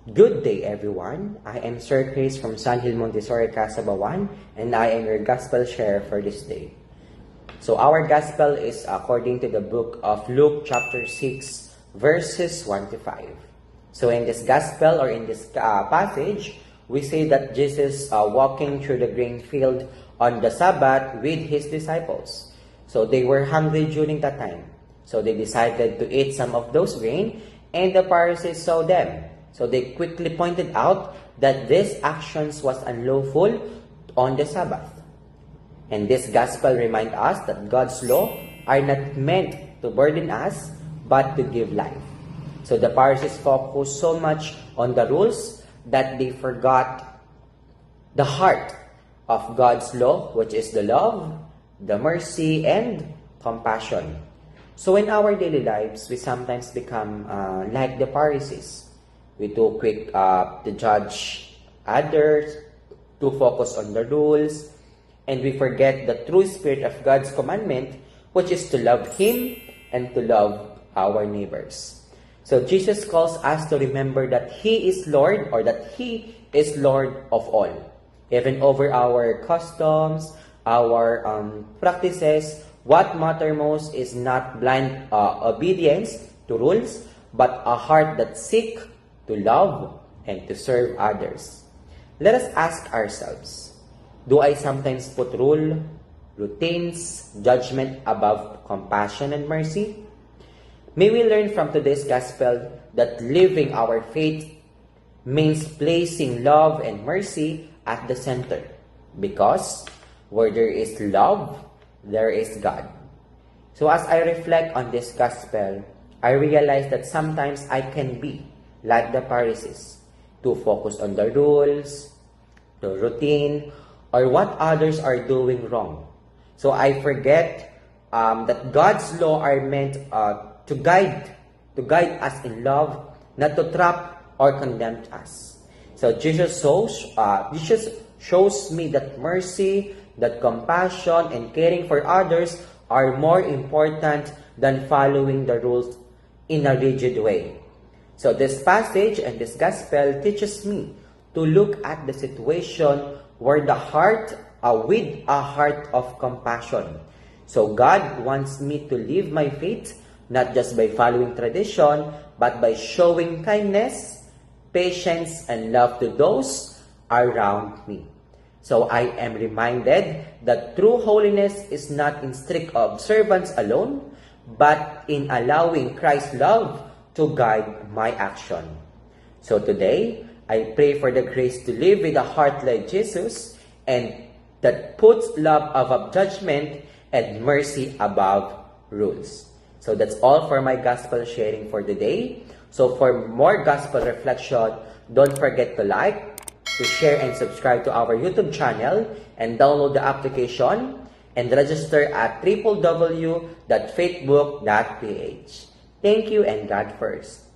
Good day, everyone. I am Sir Chris from San Gil Montessori Casabawan, and I am your Gospel Share for this day. So our Gospel is according to the book of Luke chapter 6, verses 1 to 5. So in this Gospel or in this passage, we see that Jesus walking through the grain field on the Sabbath with his disciples. So they were hungry during that time. So they decided to eat some of those grain, and the Pharisees saw them. So they quickly pointed out that these actions was unlawful on the Sabbath. And this gospel reminds us that God's law are not meant to burden us, but to give life. So the Pharisees focused so much on the rules that they forgot the heart of God's law, which is the love, the mercy, and compassion. So in our daily lives, we sometimes become like the Pharisees. We too quick to judge others, to focus on the rules, and we forget the true spirit of God's commandment, which is to love Him and to love our neighbors. So Jesus calls us to remember that He is Lord, or that He is Lord of all, even over our customs, our practices. What matters most is not blind obedience to rules, but a heart that seeks to love and to serve others. Let us ask ourselves, do I sometimes put rule, routines, judgment above compassion and mercy? May we learn from today's gospel that living our faith means placing love and mercy at the center, because where there is love, there is God. So as I reflect on this gospel, I realize that sometimes I can be like the Pharisees, to focus on the rules, the routine, or what others are doing wrong. So I forget that God's law are meant to guide us in love, not to trap or condemn us. So Jesus shows me that mercy, that compassion, and caring for others are more important than following the rules in a rigid way. So this passage and this gospel teaches me to look at the situation where the heart, with a heart of compassion. So God wants me to live my faith not just by following tradition, but by showing kindness, patience, and love to those around me. So I am reminded that true holiness is not in strict observance alone, but in allowing Christ's love to guide my action. So today, I pray for the grace to live with a heart like Jesus, and that puts love above judgment and mercy above rules. So that's all for my gospel sharing for today. So for more gospel reflection, don't forget to like, to share, and subscribe to our YouTube channel, and download the application and register at www.faithbook.ph. Thank you, and God first.